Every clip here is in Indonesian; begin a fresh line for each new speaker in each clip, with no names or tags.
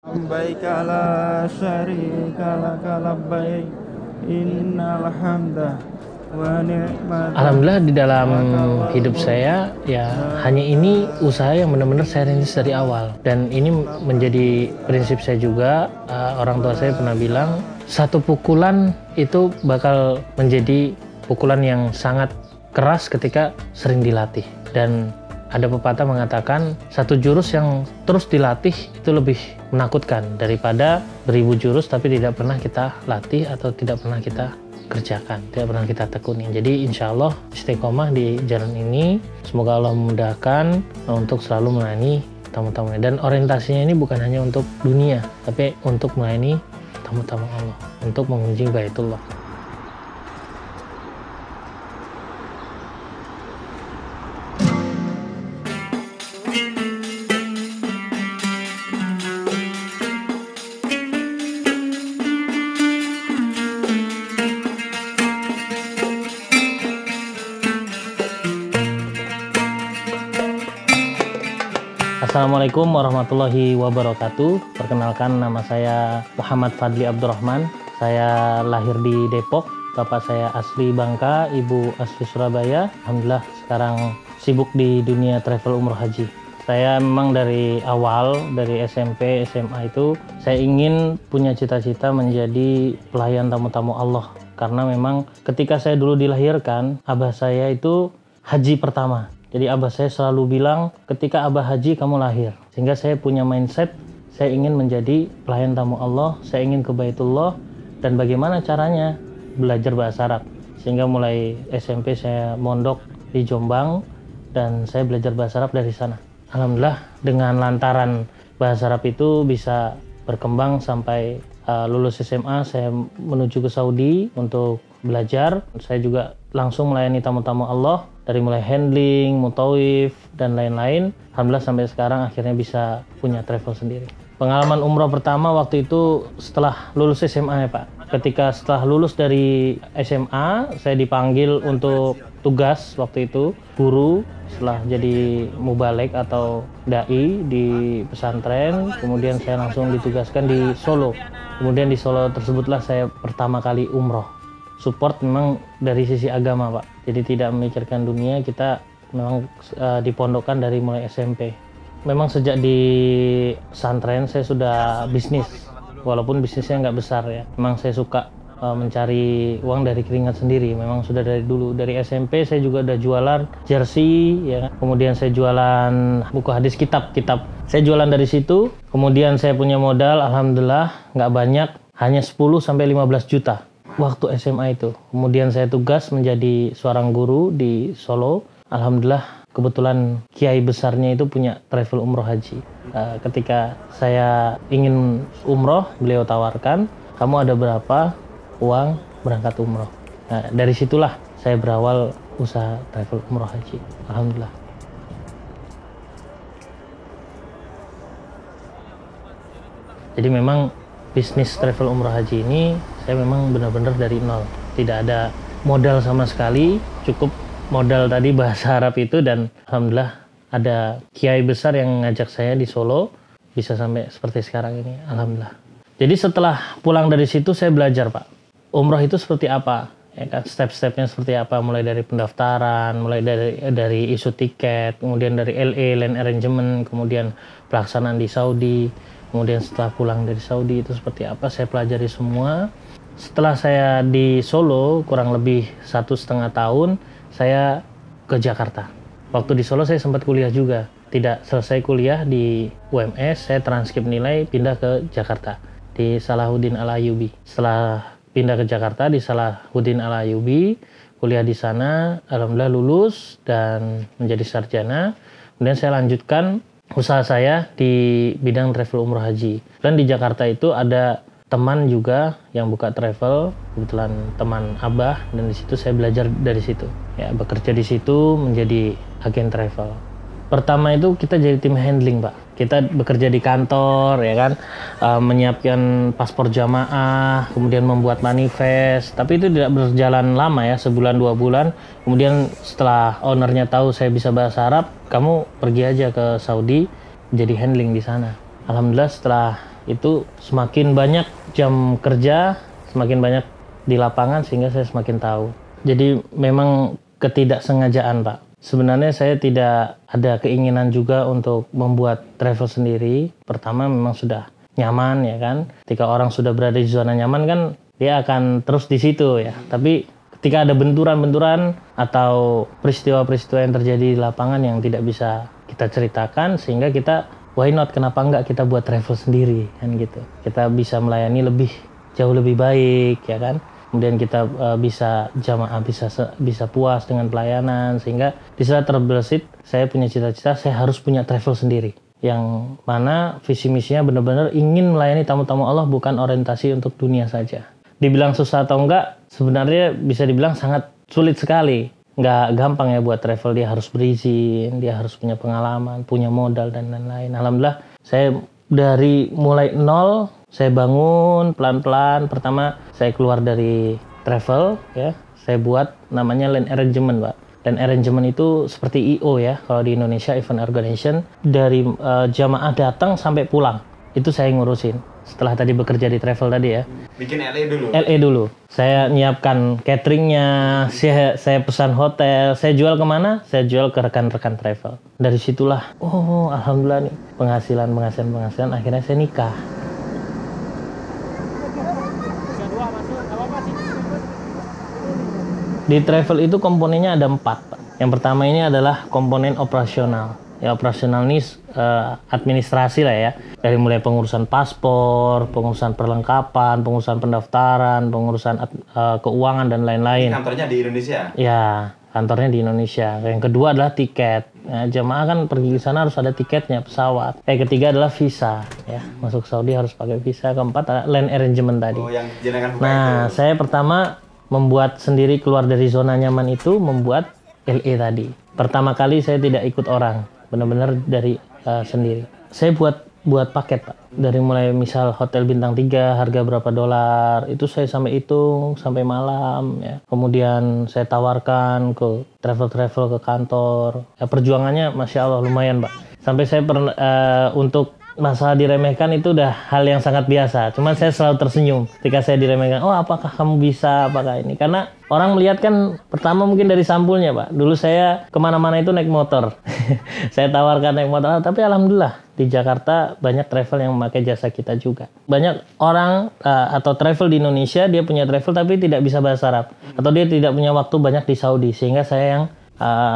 Labbaik la syarika laka labbaik innal hamda wa ni'mata.
Alhamdulillah di dalam hidup saya ya hanya ini usaha yang benar-benar saya rintis dari awal, dan ini menjadi prinsip saya juga. Orang tua saya pernah bilang satu pukulan itu bakal menjadi pukulan yang sangat keras ketika sering dilatih, dan ada pepatah mengatakan satu jurus yang terus dilatih itu lebih menakutkan daripada beribu jurus tapi tidak pernah kita latih atau tidak pernah kita kerjakan, tidak pernah kita tekuni. Jadi insya Allah istiqomah di jalan ini, semoga Allah memudahkan untuk selalu melayani tamu-tamunya, dan orientasinya ini bukan hanya untuk dunia tapi untuk melayani tamu-tamu Allah, untuk mengunjungi Baitullah. Assalamualaikum warahmatullahi wabarakatuh. Perkenalkan, nama saya Muhammad Fadli Abdurrahman. Saya lahir di Depok. Bapak saya asli Bangka, ibu asli Surabaya. Alhamdulillah sekarang sibuk di dunia travel umroh haji. Saya memang dari awal, dari SMP, SMA itu, saya ingin punya cita-cita menjadi pelayan tamu-tamu Allah. Karena memang ketika saya dulu dilahirkan, abah saya itu haji pertama. Jadi abah saya selalu bilang, ketika abah haji kamu lahir. Sehingga saya punya mindset, saya ingin menjadi pelayan tamu Allah, saya ingin ke Baitullah, dan bagaimana caranya? Belajar bahasa Arab. Sehingga mulai SMP saya mondok di Jombang, dan saya belajar bahasa Arab dari sana. Alhamdulillah dengan lantaran bahasa Arab itu bisa berkembang sampai lulus SMA, saya menuju ke Saudi untuk belajar. Saya juga langsung melayani tamu-tamu Allah, dari mulai handling, mutawif, dan lain-lain. Alhamdulillah sampai sekarang akhirnya bisa punya travel sendiri. Pengalaman umroh pertama waktu itu setelah lulus SMA ya Pak. Ketika setelah lulus dari SMA, saya dipanggil untuk tugas waktu itu, guru setelah jadi mubalek atau dai di pesantren. Kemudian saya langsung ditugaskan di Solo. Kemudian di Solo tersebutlah saya pertama kali umroh. Support memang dari sisi agama Pak, jadi tidak memikirkan dunia. Kita memang dipondokkan dari mulai SMP. Memang sejak di pesantren saya sudah bisnis, walaupun bisnisnya nggak besar ya. Memang saya suka mencari uang dari keringat sendiri, memang sudah dari dulu. Dari SMP saya juga udah jualan jersey ya, kemudian saya jualan buku hadis, kitab saya jualan dari situ. Kemudian saya punya modal, alhamdulillah nggak banyak, hanya 10-15 juta waktu SMA itu. Kemudian saya tugas menjadi seorang guru di Solo. Alhamdulillah kebetulan kiai besarnya itu punya travel umroh haji. Ketika saya ingin umroh, beliau tawarkan, kamu ada berapa uang berangkat umroh. Nah, dari situlah saya berawal usaha travel umroh haji. Alhamdulillah. Jadi memang bisnis travel umroh haji ini saya memang benar-benar dari nol, tidak ada modal sama sekali, cukup modal tadi bahasa Arab itu, dan alhamdulillah ada kiai besar yang ngajak saya di Solo bisa sampai seperti sekarang ini, alhamdulillah. Jadi setelah pulang dari situ saya belajar Pak, umroh itu seperti apa, ya kan, step-stepnya seperti apa, mulai dari pendaftaran, mulai dari isu tiket, kemudian dari LA, land arrangement, kemudian pelaksanaan di Saudi. Kemudian setelah pulang dari Saudi itu seperti apa, saya pelajari semua. Setelah saya di Solo kurang lebih 1,5 tahun, saya ke Jakarta. Waktu di Solo saya sempat kuliah juga. Tidak selesai kuliah di UMS, saya transkrip nilai pindah ke Jakarta di Salahuddin Al-Ayyubi. Setelah pindah ke Jakarta di Salahuddin Al-Ayyubi, kuliah di sana, alhamdulillah lulus dan menjadi sarjana. Kemudian saya lanjutkan usaha saya di bidang travel umroh haji. Dan di Jakarta itu ada teman juga yang buka travel, kebetulan teman abah, dan di situ saya belajar dari situ. Ya, bekerja di situ menjadi agen travel. Pertama itu kita jadi tim handling Pak. Kita bekerja di kantor ya kan, menyiapkan paspor jamaah, kemudian membuat manifest. Tapi itu tidak berjalan lama ya, sebulan 2 bulan. Kemudian setelah ownernya tahu saya bisa bahasa Arab, kamu pergi aja ke Saudi jadi handling di sana. Alhamdulillah setelah itu semakin banyak jam kerja, semakin banyak di lapangan sehingga saya semakin tahu. Jadi memang ketidaksengajaan, Pak. Sebenarnya saya tidak ada keinginan juga untuk membuat travel sendiri. Pertama memang sudah nyaman ya kan. Ketika orang sudah berada di zona nyaman kan dia akan terus di situ ya. Tapi ketika ada benturan-benturan atau peristiwa-peristiwa yang terjadi di lapangan yang tidak bisa kita ceritakan, sehingga kita why not, kenapa enggak kita buat travel sendiri kan gitu. Kita bisa melayani jauh lebih baik ya kan. Kemudian kita bisa jamaah bisa puas dengan pelayanan, sehingga di saat terbersit saya punya cita-cita saya harus punya travel sendiri. Yang mana visi misinya benar-benar ingin melayani tamu-tamu Allah, bukan orientasi untuk dunia saja. Dibilang susah atau enggak, sebenarnya bisa dibilang sangat sulit sekali. Nggak gampang ya buat travel, dia harus berizin, dia harus punya pengalaman, punya modal, dan lain-lain. Alhamdulillah, saya dari mulai nol, saya bangun pelan-pelan. Pertama, saya keluar dari travel, ya. Saya buat namanya land arrangement, Pak. Land arrangement itu seperti I.O. ya, kalau di Indonesia, event organization. Dari jamaah datang sampai pulang, itu saya ngurusin. Setelah tadi bekerja di travel tadi ya.
Bikin LA dulu?
LA dulu. Saya nyiapkan cateringnya, saya pesan hotel, saya jual kemana? Saya jual ke rekan-rekan travel. Dari situlah, oh alhamdulillah nih, penghasilan, akhirnya saya nikah. Di travel itu komponennya ada 4, Pak. Yang pertama ini adalah komponen operasional. Ya, operasional ini administrasi lah ya. Dari mulai pengurusan paspor, pengurusan perlengkapan, pengurusan pendaftaran, pengurusan keuangan dan lain-lain.
Kantornya di Indonesia?
Ya, kantornya di Indonesia. Yang kedua adalah tiket. Ya, jamaah kan pergi ke sana harus ada tiketnya, pesawat. Yang ketiga adalah visa. Ya, masuk Saudi harus pakai visa. Keempat adalah land arrangement tadi.
Oh, yang jenengan buka
nah,
itu.
saya pertama membuat sendiri, keluar dari zona nyaman itu, membuat LA tadi. Pertama kali saya tidak ikut orang, benar-benar dari sendiri. Saya buat paket, Pak. Dari mulai misal hotel bintang 3 harga berapa dolar, itu saya sampai hitung sampai malam ya. Kemudian saya tawarkan ke travel ke kantor. Ya, perjuangannya Masya Allah lumayan, Pak. Sampai saya untuk masalah diremehkan itu udah hal yang sangat biasa. Cuman saya selalu tersenyum ketika saya diremehkan. Oh, apakah kamu bisa, apakah ini? Karena orang melihat kan pertama mungkin dari sampulnya, Pak. Dulu saya kemana-mana itu naik motor. Saya tawarkan naik motor, tapi alhamdulillah di Jakarta banyak travel yang memakai jasa kita juga. Banyak orang atau travel di Indonesia, dia punya travel tapi tidak bisa bahasa Arab. Atau dia tidak punya waktu banyak di Saudi. Sehingga saya yang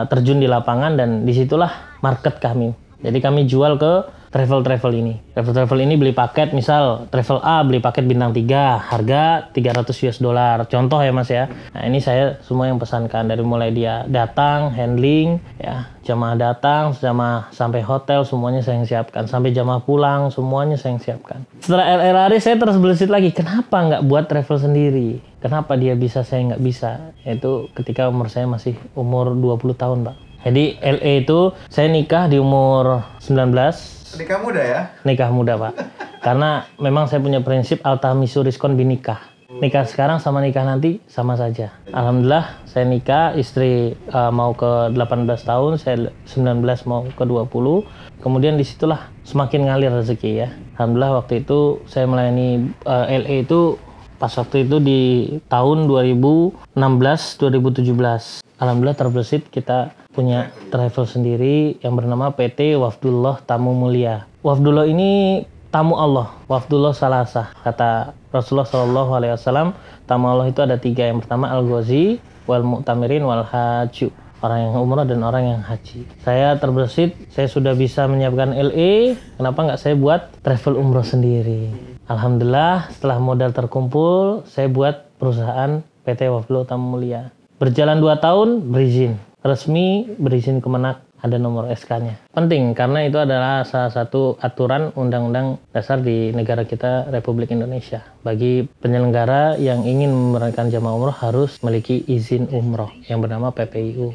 terjun di lapangan, dan disitulah market kami. Jadi kami jual ke travel ini. Travel ini beli paket, misal travel A beli paket bintang 3, harga $300. Contoh ya Mas ya. Nah, ini saya semua yang pesankan, dari mulai dia datang, handling, ya, jamaah datang, jamaah sampai hotel semuanya saya yang siapkan, sampai jamaah pulang semuanya saya yang siapkan. Setelah LRR saya terus berpikir lagi, kenapa nggak buat travel sendiri? Kenapa dia bisa, saya nggak bisa? Itu ketika umur saya masih umur 20 tahun, Pak. Jadi LA itu saya nikah di umur 19.
Nikah muda ya?
Nikah muda, Pak. Karena memang saya punya prinsip altamisu rizkon binikah. Nikah sekarang sama nikah nanti sama saja. Alhamdulillah saya nikah, istri mau ke 18 tahun, saya 19 mau ke 20. Kemudian disitulah semakin ngalir rezeki ya. Alhamdulillah waktu itu saya melayani LA itu pas waktu itu di tahun 2016-2017. Alhamdulillah terbersit kita punya travel sendiri yang bernama PT Wafdullah Tamu Mulia. Wafdullah ini tamu Allah, Wafdullah Salasah. Kata Rasulullah SAW, tamu Allah itu ada 3. Yang pertama Al-Ghazi, Wal Mu'tamirin, Wal Haju. Orang yang umrah dan orang yang haji. Saya terbersit, saya sudah bisa menyiapkan LA, kenapa nggak saya buat travel umroh sendiri? Alhamdulillah setelah modal terkumpul, saya buat perusahaan PT Wafdullah Tamu Mulia. Berjalan 2 tahun, berizin. Resmi, berizin Kemenak, ada nomor SK-nya. Penting, karena itu adalah salah satu aturan undang-undang dasar di negara kita, Republik Indonesia. Bagi penyelenggara yang ingin memerankan jamaah umroh harus memiliki izin umroh yang bernama PPIU.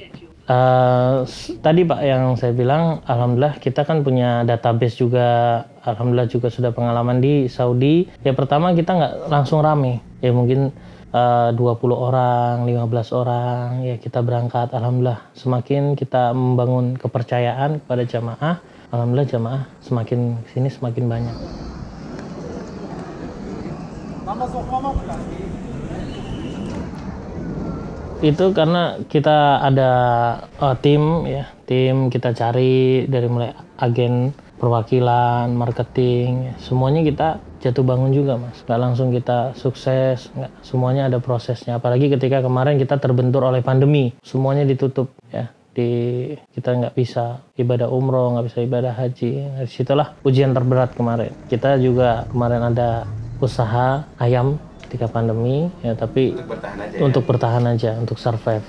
Tadi Pak yang saya bilang, alhamdulillah kita kan punya database juga, alhamdulillah juga sudah pengalaman di Saudi. Ya pertama kita nggak langsung rame, ya mungkin 20 orang, 15 orang, ya kita berangkat. Alhamdulillah semakin kita membangun kepercayaan kepada jamaah, alhamdulillah jamaah semakin sini semakin banyak. Itu karena kita ada tim kita cari dari mulai agen perwakilan, marketing, semuanya kita jatuh bangun juga mas. Nggak langsung kita sukses, nggak, semuanya ada prosesnya. Apalagi ketika kemarin kita terbentur oleh pandemi, semuanya ditutup ya. Kita nggak bisa ibadah umroh, nggak bisa ibadah haji. Disitulah ujian terberat kemarin. Kita juga kemarin ada usaha ayam ketika pandemi ya, tapi untuk bertahan aja, untuk survive.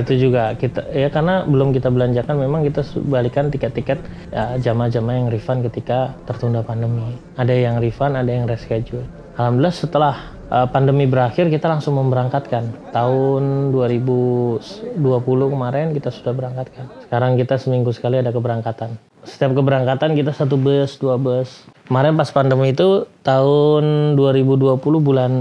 Itu juga kita ya, karena belum kita belanjakan, memang kita balikan tiket-tiket ya, jamaah-jamaah yang refund ketika tertunda pandemi. Ada yang refund, ada yang reschedule. Alhamdulillah setelah pandemi berakhir kita langsung memberangkatkan. Tahun 2020 kemarin kita sudah berangkatkan. Sekarang kita seminggu sekali ada keberangkatan. Setiap keberangkatan kita 1 bus, 2 bus. Kemarin pas pandemi itu tahun 2020 bulan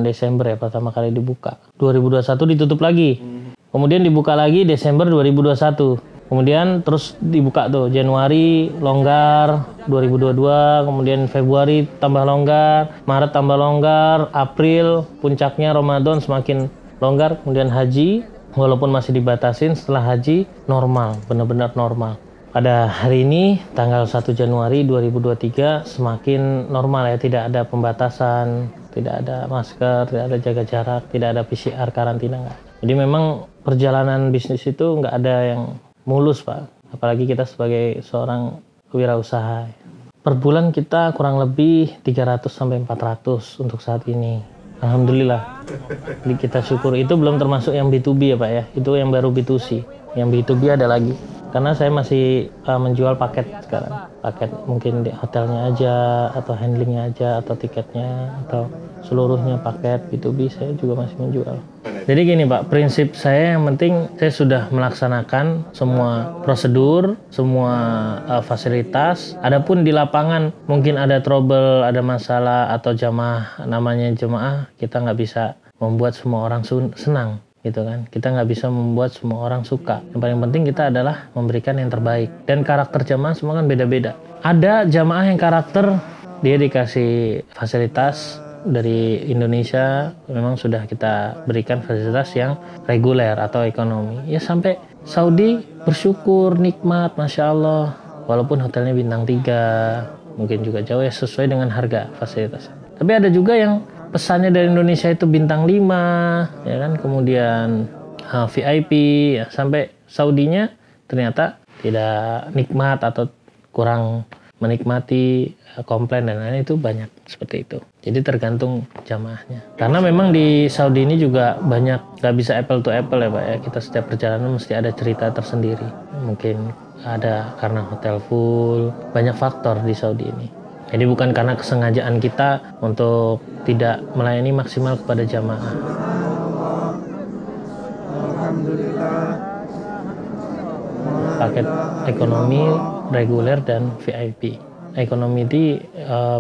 Desember ya pertama kali dibuka. 2021 ditutup lagi. Kemudian dibuka lagi Desember 2021. Kemudian terus dibuka tuh Januari longgar 2022, kemudian Februari tambah longgar, Maret tambah longgar, April puncaknya Ramadan semakin longgar, kemudian haji walaupun masih dibatasin, setelah haji normal, benar-benar normal. Pada hari ini tanggal 1 Januari 2023 semakin normal ya, tidak ada pembatasan, tidak ada masker, tidak ada jaga jarak, tidak ada PCR karantina enggak. Jadi memang perjalanan bisnis itu enggak ada yang mulus Pak, apalagi kita sebagai seorang wirausaha. Per bulan kita kurang lebih 300 sampai 400 untuk saat ini. Alhamdulillah. Jadi kita syukur, itu belum termasuk yang B2B ya Pak ya, itu yang baru B2C. Yang B2B ada lagi. Karena saya masih menjual paket sekarang. Paket mungkin di hotelnya aja, atau handlingnya aja, atau tiketnya, atau seluruhnya paket B2B saya juga masih menjual. Jadi gini Pak, prinsip saya yang penting saya sudah melaksanakan semua prosedur, semua fasilitas. Adapun di lapangan mungkin ada trouble, ada masalah, atau namanya jemaah, kita nggak bisa membuat semua orang senang. Gitu kan, kita nggak bisa membuat semua orang suka. Yang paling penting kita adalah memberikan yang terbaik, dan karakter jamaah semua kan beda-beda. Ada jamaah yang karakter dia dikasih fasilitas dari Indonesia, memang sudah kita berikan fasilitas yang reguler atau ekonomi ya, sampai Saudi bersyukur, nikmat, Masya Allah, walaupun hotelnya bintang 3, mungkin juga jauh ya, sesuai dengan harga fasilitas. Tapi ada juga yang pesannya dari Indonesia itu bintang 5 ya kan, kemudian VIP ya, sampai Saudinya ternyata tidak nikmat atau kurang menikmati, komplain dan lain-lain, itu banyak seperti itu. Jadi tergantung jamaahnya. Karena memang di Saudi ini juga banyak, gak bisa apple to apple ya Pak ya, kita setiap perjalanan mesti ada cerita tersendiri. Mungkin ada karena hotel full, banyak faktor di Saudi ini. Jadi bukan karena kesengajaan kita untuk tidak melayani maksimal kepada jamaah. Paket ekonomi, reguler, dan VIP. Ekonomi di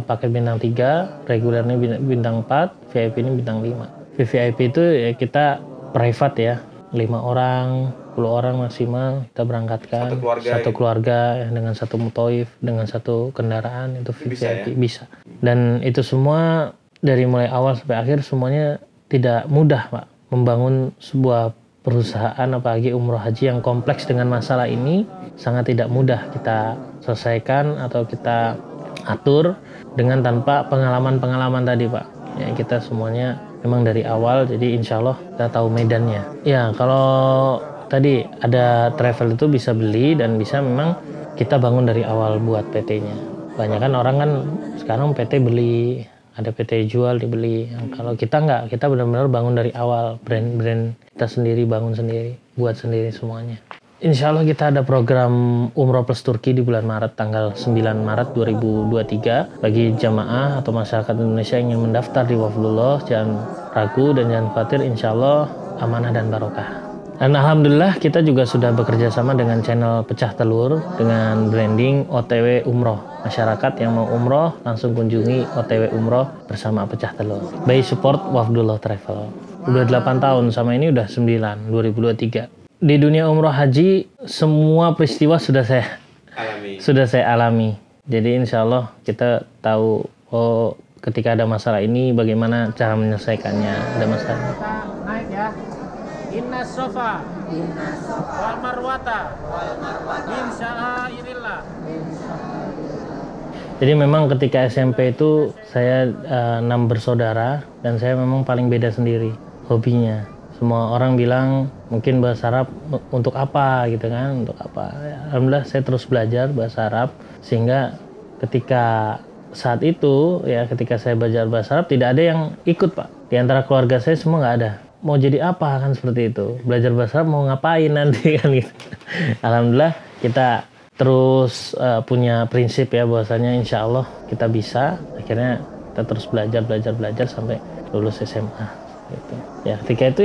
paket bintang 3, regulernya bintang 4, VIP ini bintang 5. VIP itu ya kita private ya, 5 orang, 10 orang maksimal kita berangkatkan, satu keluarga ya, dengan satu mutoif, dengan satu kendaraan, itu VIP bisa. Dan itu semua dari mulai awal sampai akhir semuanya tidak mudah Pak. Membangun sebuah perusahaan apalagi umroh haji yang kompleks dengan masalah ini sangat tidak mudah kita selesaikan atau kita atur dengan tanpa pengalaman-pengalaman tadi Pak. Ya kita semuanya memang dari awal, jadi insya Allah kita tahu medannya. Ya kalau tadi ada travel itu bisa beli dan bisa memang kita bangun dari awal buat PT-nya. Banyak kan orang kan sekarang PT beli, ada PT jual dibeli. Kalau kita enggak, kita benar-benar bangun dari awal, brand kita sendiri, bangun sendiri, buat sendiri semuanya. Insya Allah kita ada program Umroh Plus Turki di bulan Maret, tanggal 9 Maret 2023. Bagi jamaah atau masyarakat Indonesia yang ingin mendaftar di Wafdullah, jangan ragu dan jangan khawatir, insya Allah amanah dan barokah. Dan Alhamdulillah kita juga sudah bekerja sama dengan channel Pecah Telur dengan branding OTW Umroh. Masyarakat yang mau umroh langsung kunjungi OTW Umroh bersama Pecah Telur. By support Wafdullah Travel. Udah 8 tahun, sama ini udah 9, 2023. Di dunia umroh haji semua peristiwa sudah saya alami. Jadi insya Allah kita tahu ketika ada masalah ini bagaimana cara menyelesaikannya. Ada masalah.
Kita naik ya. Inna sofa wal marwata min sya'airillah.
Jadi memang ketika SMP itu saya 6 bersaudara dan saya memang paling beda sendiri hobinya. Semua orang bilang mungkin bahasa Arab untuk apa gitu kan, untuk apa. Alhamdulillah saya terus belajar bahasa Arab sehingga ketika saat itu ya ketika saya belajar bahasa Arab tidak ada yang ikut Pak. Di antara keluarga saya semua nggak ada. Mau jadi apa kan seperti itu. Belajar bahasa Arab mau ngapain nanti kan gitu. Alhamdulillah kita terus punya prinsip ya bahwasanya insya Allah kita bisa. Akhirnya kita terus belajar sampai lulus SMA gitu. Ya ketika itu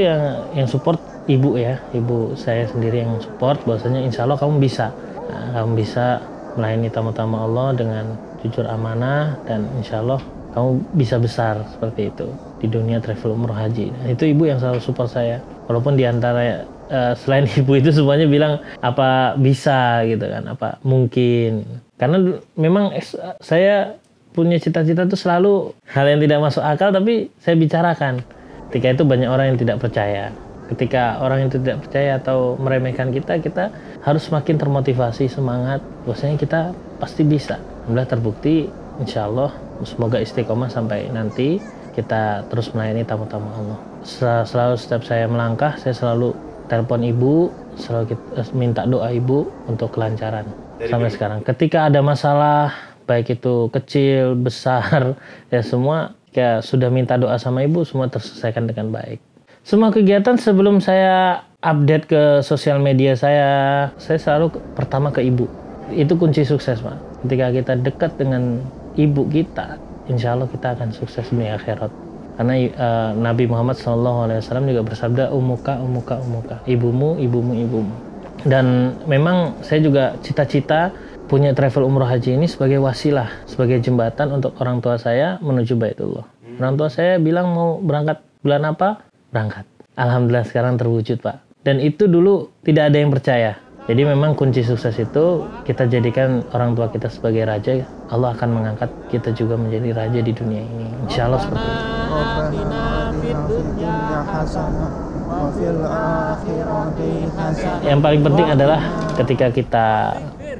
yang support ibu ya, ibu saya sendiri yang support bahwasanya insya Allah kamu bisa. Kamu bisa melayani tamu-tamu Allah dengan jujur amanah dan insya Allah kamu bisa besar seperti itu di dunia travel umroh haji. Nah, itu ibu yang selalu support saya. Walaupun diantara selain ibu itu semuanya bilang apa bisa gitu kan, apa mungkin. Karena memang saya punya cita-cita itu selalu hal yang tidak masuk akal tapi saya bicarakan. Ketika itu banyak orang yang tidak percaya. Ketika orang yang tidak percaya atau meremehkan kita harus semakin termotivasi, semangat. Bahwasanya kita pasti bisa. Alhamdulillah terbukti, insya Allah semoga istiqomah sampai nanti kita terus melayani tamu-tamu Allah. Selalu setiap saya melangkah, saya selalu telepon ibu, selalu minta doa ibu untuk kelancaran sampai sekarang. Ketika ada masalah, baik itu kecil, besar, ya semua ya sudah minta doa sama ibu, semua terselesaikan dengan baik. Semua kegiatan sebelum saya update ke sosial media saya selalu pertama ke ibu. Itu kunci sukses Pak. Ketika kita dekat dengan ibu kita, insya Allah kita akan sukses dunia akhirat. Karena Nabi Muhammad SAW juga bersabda umuka, ibumu. Dan memang saya juga cita-cita punya travel umroh haji ini sebagai wasilah, sebagai jembatan untuk orang tua saya menuju Baitullah. Orang tua saya bilang mau berangkat bulan apa? Berangkat. Alhamdulillah sekarang terwujud Pak. Dan itu dulu tidak ada yang percaya. Jadi memang kunci sukses itu kita jadikan orang tua kita sebagai raja, Allah akan mengangkat kita juga menjadi raja di dunia ini. Insya Allah seperti itu. Yang paling penting adalah ketika kita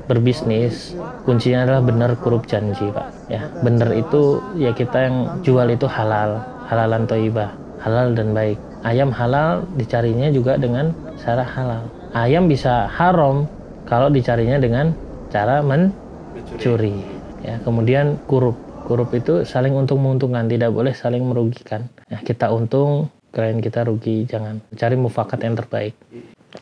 berbisnis, kuncinya adalah benar huruf janji Pak. Ya, benar itu ya kita yang jual itu halal, halalan thayyibah, halal dan baik. Ayam halal dicarinya juga dengan cara halal. Ayam bisa haram kalau dicarinya dengan cara mencuri. Ya, kemudian kurup itu saling untung menguntungkan, tidak boleh saling merugikan. Ya, kita untung, klien kita rugi, jangan. Cari mufakat yang terbaik.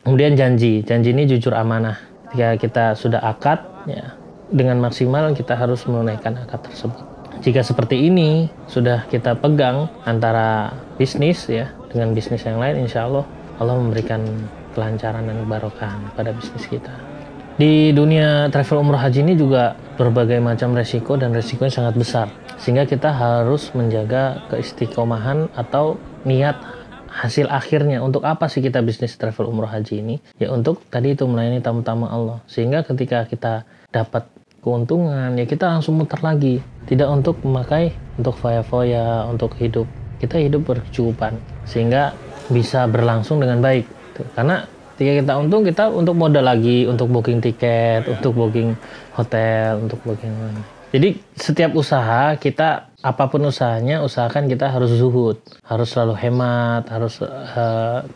Kemudian janji ini jujur amanah. Ketika kita sudah akad, ya dengan maksimal kita harus menunaikan akad tersebut. Jika seperti ini sudah kita pegang antara bisnis ya dengan bisnis yang lain, insya Allah memberikan kelancaran dan barokah pada bisnis kita. Di dunia travel umroh haji ini juga berbagai macam resiko dan resikonya sangat besar. Sehingga kita harus menjaga keistiqomahan atau niat hasil akhirnya. Untuk apa sih kita bisnis travel umroh haji ini? Ya untuk tadi itu melayani tamu-tamu Allah. Sehingga ketika kita dapat keuntungan, ya kita langsung muter lagi. Tidak untuk memakai untuk foya-foya, untuk hidup. Kita hidup berkecukupan. Sehingga bisa berlangsung dengan baik. Karena ketika kita untung, kita untuk modal lagi, untuk booking tiket, untuk booking hotel, untuk booking. Jadi setiap usaha kita, apapun usahanya, usahakan kita harus zuhud, harus selalu hemat, harus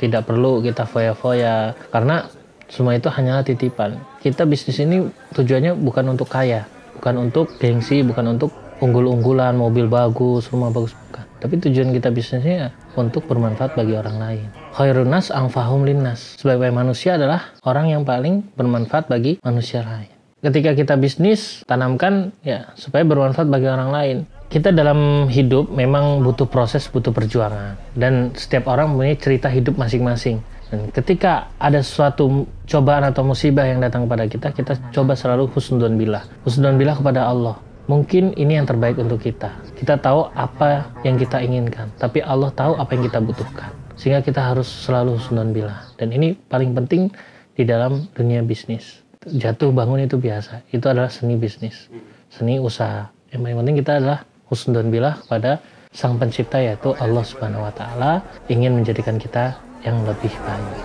tidak perlu kita foya-foya. Karena semua itu hanyalah titipan. Kita bisnis ini tujuannya bukan untuk kaya, bukan untuk gengsi, bukan untuk unggul-unggulan, mobil bagus, rumah bagus, bukan. Tapi tujuan kita bisnisnya untuk bermanfaat bagi orang lain. Khairun nas anfa'uhum linnas. Sebaik-baik manusia adalah orang yang paling bermanfaat bagi manusia lain. Ketika kita bisnis, tanamkan ya supaya bermanfaat bagi orang lain. Kita dalam hidup memang butuh proses, butuh perjuangan. Dan setiap orang mempunyai cerita hidup masing-masing. Dan ketika ada suatu cobaan atau musibah yang datang kepada kita, kita coba selalu husnudon billah. Husnudon billah kepada Allah. Mungkin ini yang terbaik untuk kita. Kita tahu apa yang kita inginkan, tapi Allah tahu apa yang kita butuhkan. Sehingga kita harus selalu husnudon billah. Dan ini paling penting di dalam dunia bisnis. Jatuh bangun itu biasa. Itu adalah seni bisnis, seni usaha. Yang paling penting kita adalah husnudon billah kepada Sang Pencipta, yaitu Allah Subhanahu wa taala, ingin menjadikan kita yang lebih baik.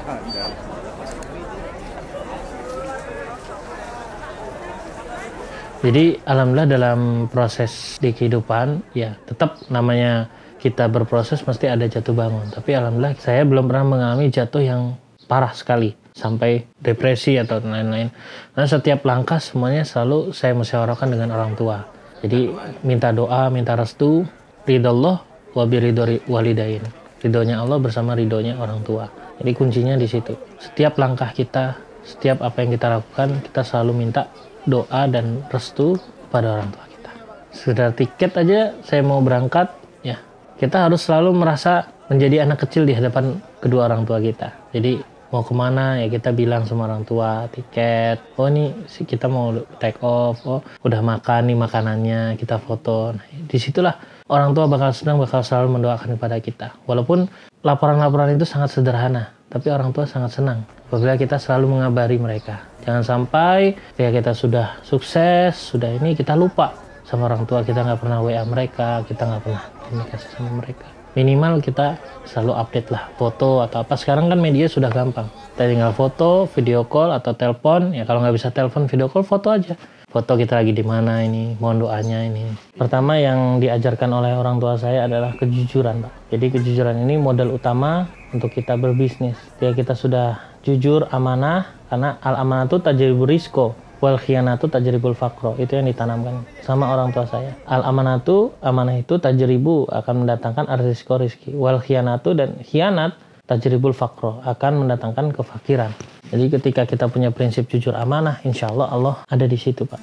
Jadi alhamdulillah dalam proses di kehidupan ya tetap namanya kita berproses mesti ada jatuh bangun. Tapi alhamdulillah saya belum pernah mengalami jatuh yang parah sekali sampai depresi atau lain-lain. Nah setiap langkah semuanya selalu saya musyawarahkan dengan orang tua. Jadi minta doa, minta restu, ridho Allah wa biridho walidain. Ridhonya Allah bersama ridhonya orang tua. Jadi kuncinya di situ. Setiap langkah kita, setiap apa yang kita lakukan, kita selalu minta doa dan restu pada orang tua kita. Sudah tiket aja saya mau berangkat, ya kita harus selalu merasa menjadi anak kecil di hadapan kedua orang tua kita. Jadi mau kemana ya kita bilang sama orang tua, tiket, oh ini kita mau take off, oh udah makan nih makanannya, kita foto. Nah, disitulah orang tua bakal senang, bakal selalu mendoakan kepada kita. Walaupun laporan-laporan itu sangat sederhana, tapi orang tua sangat senang apabila kita selalu mengabari mereka. Jangan sampai ketika kita sudah sukses, sudah ini kita lupa sama orang tua, kita nggak pernah WA mereka, kita nggak pernah komunikasi sama mereka. Minimal kita selalu update lah foto atau apa. Sekarang kan media sudah gampang. Kita tinggal foto, video call atau telepon. Ya kalau nggak bisa telepon, video call, foto aja. Foto kita lagi di mana ini, mohon doanya ini. Pertama yang diajarkan oleh orang tua saya adalah kejujuran, Pak. Jadi kejujuran ini modal utama untuk kita berbisnis. Jika kita sudah jujur, amanah, karena al-amanatu tajribul rizqo wal khiyanatu tajribul faqro, itu yang ditanamkan sama orang tua saya. Al-amanatu, amanah itu tajribu, akan mendatangkan ar-rizqo, rizki, wal khiyanatu, dan khianat tajribul faqro, akan mendatangkan kefakiran. Jadi ketika kita punya prinsip jujur amanah, insya Allah Allah ada di situ, Pak.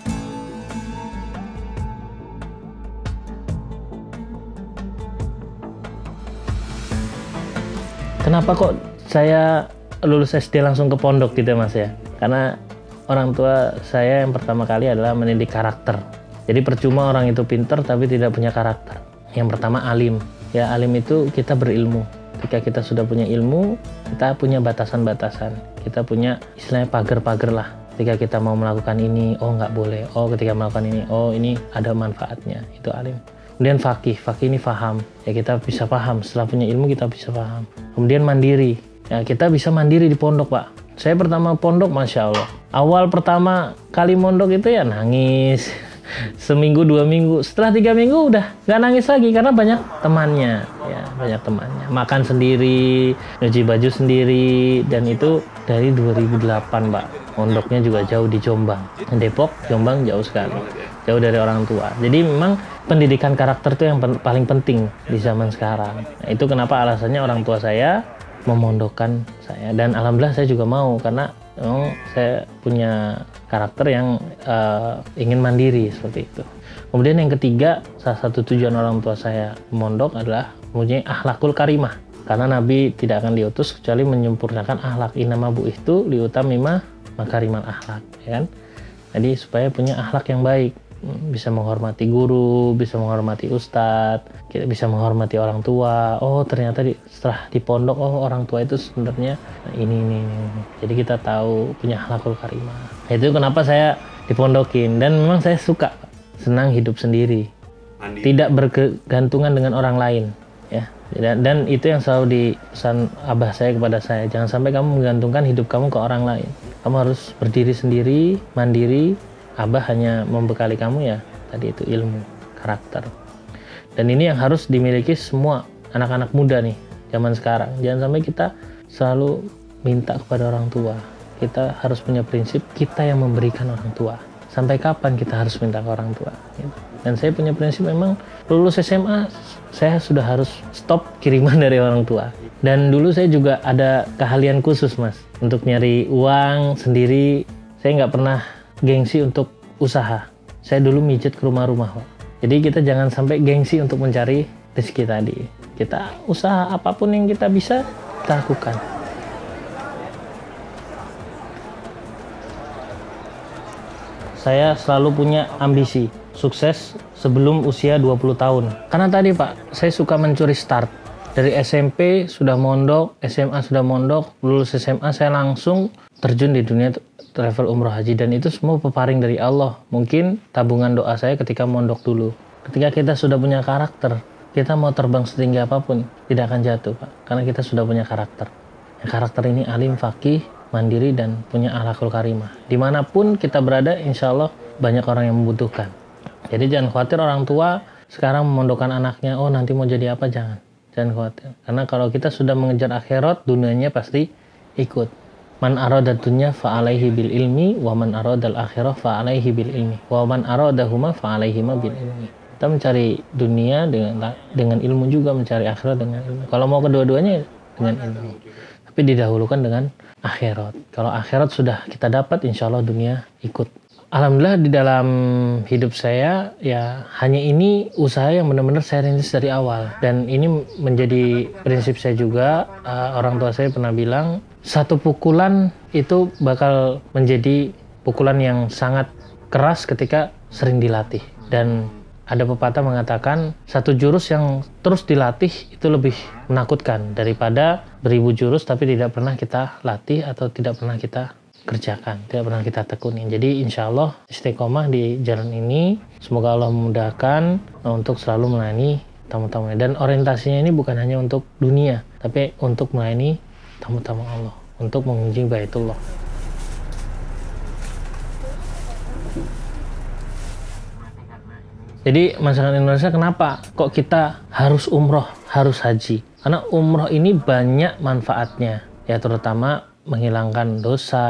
Kenapa kok saya lulus SD langsung ke pondok gitu Mas ya? Karena orang tua saya yang pertama kali adalah mendidik karakter. Jadi percuma orang itu pintar tapi tidak punya karakter. Yang pertama alim. Ya alim itu kita berilmu. Ketika kita sudah punya ilmu, kita punya batasan-batasan. Kita punya istilahnya pagar-pagar lah. Ketika kita mau melakukan ini, oh nggak boleh. Oh ketika melakukan ini, oh ini ada manfaatnya. Itu alim. Kemudian fakih ini faham. Ya kita bisa paham. Setelah punya ilmu kita bisa paham. Kemudian mandiri. Ya kita bisa mandiri di pondok, Pak. Saya pertama pondok, Masya Allah. Awal pertama kali mondok itu ya nangis. Seminggu, 2 minggu. Setelah 3 minggu udah nggak nangis lagi karena banyak temannya. Ya, banyak temannya. Makan sendiri, nyuci baju sendiri. Dan itu dari 2008, Pak. Mondoknya juga jauh di Jombang. Depok, Jombang jauh sekali. Jauh dari orang tua. Jadi memang pendidikan karakter itu yang paling penting di zaman sekarang. Nah, itu kenapa alasannya orang tua saya memondokkan saya, dan alhamdulillah saya juga mau karena memang saya punya karakter yang ingin mandiri seperti itu. Kemudian yang ketiga, salah satu tujuan orang tua saya memondok adalah mempunyai akhlakul karimah, karena Nabi tidak akan diutus kecuali menyempurnakan akhlak. Innama bu'ithtu liutamima makarimal akhlak, ya kan? Jadi supaya punya akhlak yang baik, bisa menghormati guru, bisa menghormati ustadz, kita bisa menghormati orang tua. Oh ternyata setelah di pondok, oh orang tua itu sebenarnya ini. Jadi kita tahu punya akhlakul karimah. Itu kenapa saya dipondokin, dan memang saya suka, senang hidup sendiri, tidak bergantungan dengan orang lain, ya. Dan itu yang selalu dipesan abah saya kepada saya, jangan sampai kamu menggantungkan hidup kamu ke orang lain. Kamu harus berdiri sendiri, mandiri. Abah hanya membekali kamu ya tadi itu ilmu, karakter. Dan ini yang harus dimiliki semua anak-anak muda nih zaman sekarang. Jangan sampai kita selalu minta kepada orang tua. Kita harus punya prinsip kita yang memberikan orang tua. Sampai kapan kita harus minta ke orang tua? Dan saya punya prinsip, memang lulus SMA saya sudah harus stop kiriman dari orang tua. Dan dulu saya juga ada keahlian khusus, Mas, untuk nyari uang sendiri. Saya nggak pernah gengsi untuk usaha. Saya dulu mijet ke rumah-rumah, Pak. Jadi kita jangan sampai gengsi untuk mencari rezeki tadi. Kita usaha apapun yang kita bisa, kita lakukan. Saya selalu punya ambisi sukses sebelum usia 20 tahun. Karena tadi, Pak, saya suka mencuri start. Dari SMP sudah mondok, SMA sudah mondok, lulus SMA saya langsung terjun di dunia travel umroh haji, dan itu semua peparing dari Allah. Mungkin tabungan doa saya ketika mondok dulu. Ketika kita sudah punya karakter, kita mau terbang setinggi apapun tidak akan jatuh, Pak, karena kita sudah punya karakter. Ya, karakter ini alim, faqih, mandiri, dan punya akhlakul karimah. Dimanapun kita berada, insya Allah banyak orang yang membutuhkan. Jadi jangan khawatir orang tua sekarang memondokkan anaknya, oh nanti mau jadi apa, jangan khawatir. Karena kalau kita sudah mengejar akhirat, dunianya pasti ikut. Man arada dunya fa alaihi bil ilmi wa man arada al akhirah fa alaihi bil ilmi wa man aradahuma fa alaihi bil ilmi. Kita mencari dunia dengan ilmu, juga mencari akhirat dengan ilmu. Kalau mau kedua-duanya dengan ilmu, tapi didahulukan dengan akhirat. Kalau akhirat sudah kita dapat, insya Allah dunia ikut. Alhamdulillah di dalam hidup saya ya hanya ini usaha yang benar-benar saya rintis dari awal, dan ini menjadi prinsip saya juga. Orang tua saya pernah bilang, satu pukulan itu bakal menjadi pukulan yang sangat keras ketika sering dilatih. Dan ada pepatah mengatakan satu jurus yang terus dilatih itu lebih menakutkan daripada beribu jurus tapi tidak pernah kita latih atau tidak pernah kita kerjakan, tidak pernah kita tekuni. Jadi insya Allah istiqomah di jalan ini, semoga Allah memudahkan untuk selalu melayani tamu-tamunya. Dan orientasinya ini bukan hanya untuk dunia, tapi untuk melayani tamu-tamu Allah, untuk mengunjungi Baitullah. Jadi masyarakat Indonesia kenapa kok kita harus umroh, harus haji? Karena umroh ini banyak manfaatnya, ya terutama menghilangkan dosa,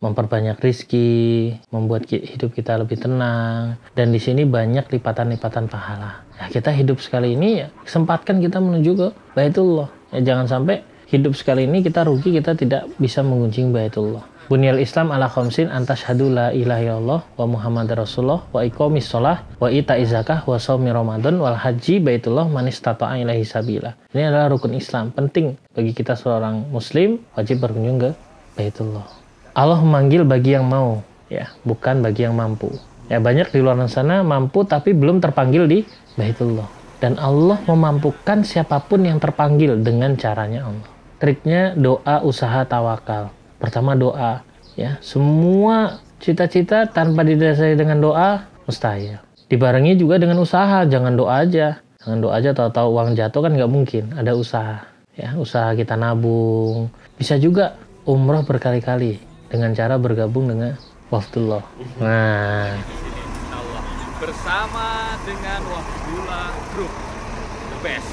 memperbanyak rizki, membuat hidup kita lebih tenang, dan di sini banyak lipatan-lipatan pahala. Ya, kita hidup sekali ini ya kesempatkan kita menuju ke Baitullah. Ya, jangan sampai hidup sekali ini kita rugi, kita tidak bisa mengunjungi Baitullah. Bunyal Islam ala khamsin antashhadu la ilaha illallah wa Muhammadar Rasulullah wa iqamis shalah wa ita'iz zakah wa shaumi Ramadan wal haji Baitullah man istata'a ilaihi sabila. Ini adalah rukun Islam penting bagi kita seorang muslim, wajib berkunjung ke Baitullah. Allah memanggil bagi yang mau, ya, bukan bagi yang mampu. Ya, banyak di luar sana mampu tapi belum terpanggil di Baitullah. Dan Allah memampukan siapapun yang terpanggil dengan caranya Allah. Triknya doa, usaha, tawakal. Pertama doa, ya, semua cita-cita tanpa didasari dengan doa mustahil. Dibarengi juga dengan usaha, jangan doa aja, tahu-tahu uang jatuh kan nggak mungkin. Ada usaha, ya, usaha kita nabung. Bisa juga umroh berkali-kali dengan cara bergabung dengan Wafdullah. Nah,
bersama dengan Wafdullah Group, the best.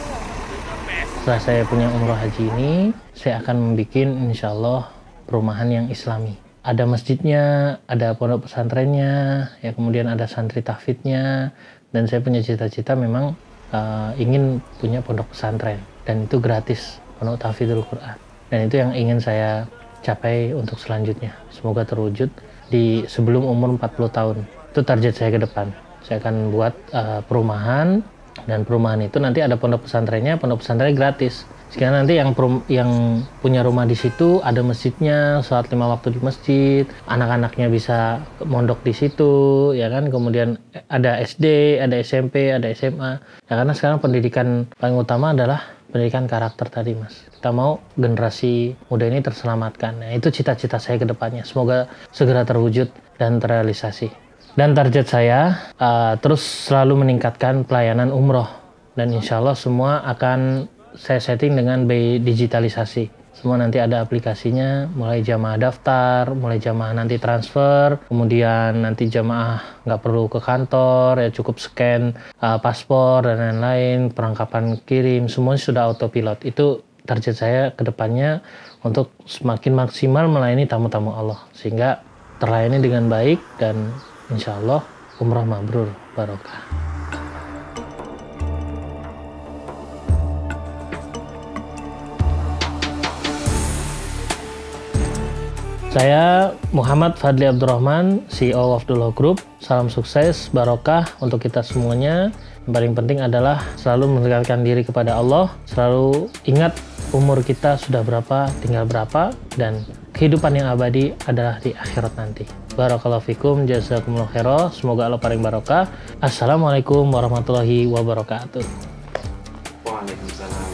Setelah saya punya umroh haji ini, saya akan membuat insyaallah perumahan yang islami. Ada masjidnya, ada pondok pesantrennya, ya, kemudian ada santri tahfidnya, dan saya punya cita-cita memang ingin punya pondok pesantren, dan itu gratis, pondok tahfidzul Quran. Dan itu yang ingin saya capai untuk selanjutnya. Semoga terwujud di sebelum umur 40 tahun. Itu target saya ke depan. Saya akan buat perumahan, dan perumahan itu nanti ada pondok pesantrennya gratis. Sekarang nanti yang punya rumah di situ ada masjidnya, sholat 5 waktu di masjid, anak-anaknya bisa mondok di situ, ya kan. Kemudian ada SD, ada SMP, ada SMA. Ya, karena sekarang pendidikan paling utama adalah pendidikan karakter tadi, Mas. Kita mau generasi muda ini terselamatkan. Nah, itu cita-cita saya ke depannya. Semoga segera terwujud dan terrealisasi. Dan target saya terus selalu meningkatkan pelayanan umroh. Dan insya Allah semua akan saya setting dengan by digitalisasi. Semua nanti ada aplikasinya, mulai jamaah daftar, mulai jamaah nanti transfer, kemudian nanti jamaah nggak perlu ke kantor, ya cukup scan paspor dan lain-lain, perlengkapan kirim, semuanya sudah autopilot. Itu target saya ke depannya untuk semakin maksimal melayani tamu-tamu Allah, sehingga terlayani dengan baik dan insya Allah umrah mabrur barokah. Saya Muhammad Fadli Abdurrahman, CEO Wafdullah Group. Salam sukses, barokah untuk kita semuanya. Yang paling penting adalah selalu mendekatkan diri kepada Allah, selalu ingat umur kita sudah berapa, tinggal berapa, dan kehidupan yang abadi adalah di akhirat nanti. Barakallahu fikum, jazakumullah khairan. Semoga Allah paling barokah. Assalamualaikum warahmatullahi wabarakatuh.
Waalaikumsalam.